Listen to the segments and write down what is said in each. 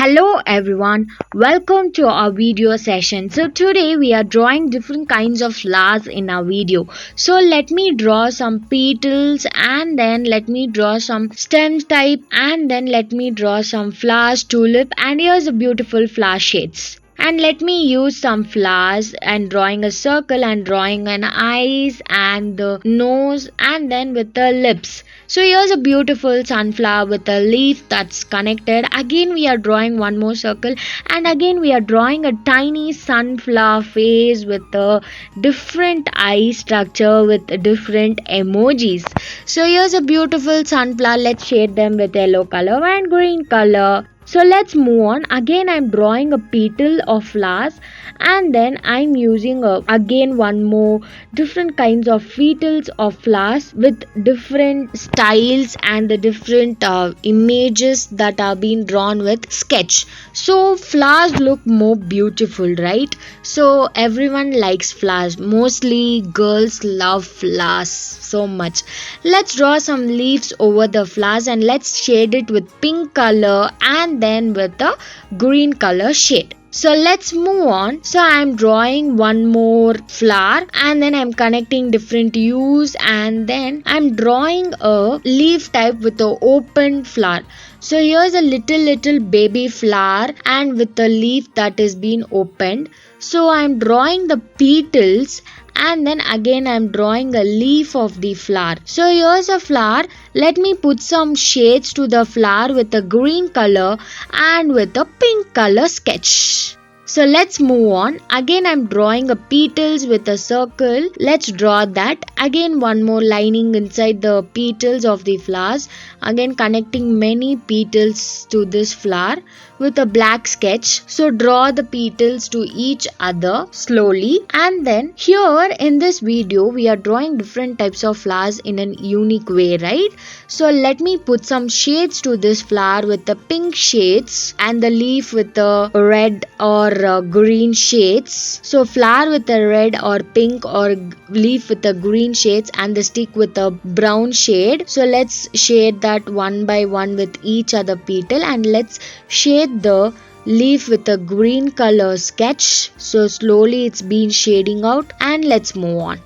Hello everyone, welcome to our video session. So today we are drawing different kinds of flowers in our video. So let me draw some petals and then let me draw some stem type and then let me draw some flowers, tulip, and here's a beautiful flower shades. And let me use some flowers and drawing a circle and drawing an eyes and the nose and then with the lips. So here's a beautiful sunflower with a leaf that's connected. Again we are drawing one more circle and again we are drawing a tiny sunflower face with a different eye structure with different emojis. So here's a beautiful sunflower. Let's shade them with yellow color and green color. So let's move on. Again I'm drawing a petal of flowers and then I'm using again one more different kinds of petals of flowers with different styles and the different images that are being drawn with sketch. So flowers look more beautiful, right? So everyone likes flowers. Mostly girls love flowers so much. Let's draw some leaves over the flowers and let's shade it with pink color and then with the green color shade. So let's move on. So I'm drawing one more flower and then I'm connecting different hues and then I'm drawing a leaf type with an open flower. So here's a little baby flower and with a leaf that is being opened. So I'm drawing the petals and then again I'm drawing a leaf of the flower. So here's a flower. Let me put some shades to the flower with a green color and with a pink color sketch. So let's move on. Again I'm drawing a petals with a circle. Let's draw that. Again one more lining inside the petals of the flowers. Again connecting many petals to this flower with a black sketch. So draw the petals to each other slowly. And then here in this video we are drawing different types of flowers in a unique way, right? So let me put some shades to this flower with the pink shades and the leaf with the red or green shades. So flower with a red or pink or leaf with the green shades and the stick with a brown shade. So let's shade that one by one with each other petal and let's shade the leaf with a green color sketch. So slowly it's been shading out and let's move on.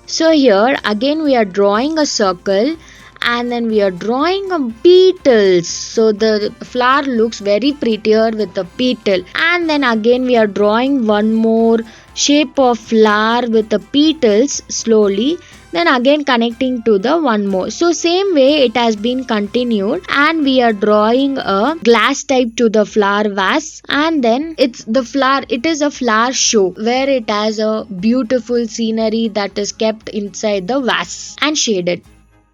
So here again we are drawing a circle and then we are drawing a petals. So the flower looks very prettier with the petal. And then again we are drawing one more shape of flower with the petals slowly. Then again connecting to the one more. So same way it has been continued and we are drawing a glass type to the flower vase and then it is a flower show where it has a beautiful scenery that is kept inside the vase and shaded.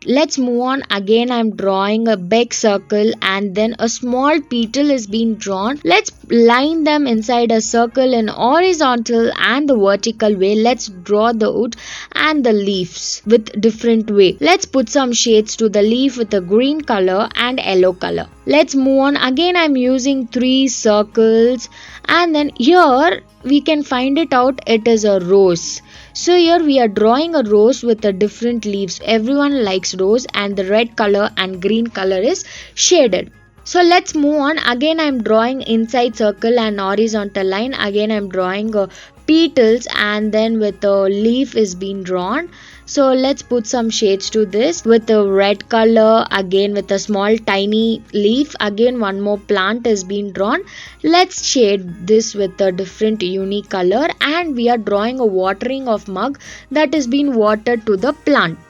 Let's move on. Again I'm drawing a big circle and then a small petal is being drawn. Let's line them inside a circle in horizontal and the vertical way. Let's draw the wood and the leaves with different way. Let's put some shades to the leaf with a green color and yellow color. Let's move on. Again I'm using 3 circles and then here we can find it out, it is a rose. So here we are drawing a rose with a different leaves. Everyone likes rose and the red color and green color is shaded. So let's move on. Again I'm drawing inside circle and horizontal line. Again I'm drawing petals and then with a leaf is being drawn. So let's put some shades to this with a red color again with a small tiny leaf. Again one more plant is being drawn. Let's shade this with a different unique color and we are drawing a watering of mug that is being watered to the plant.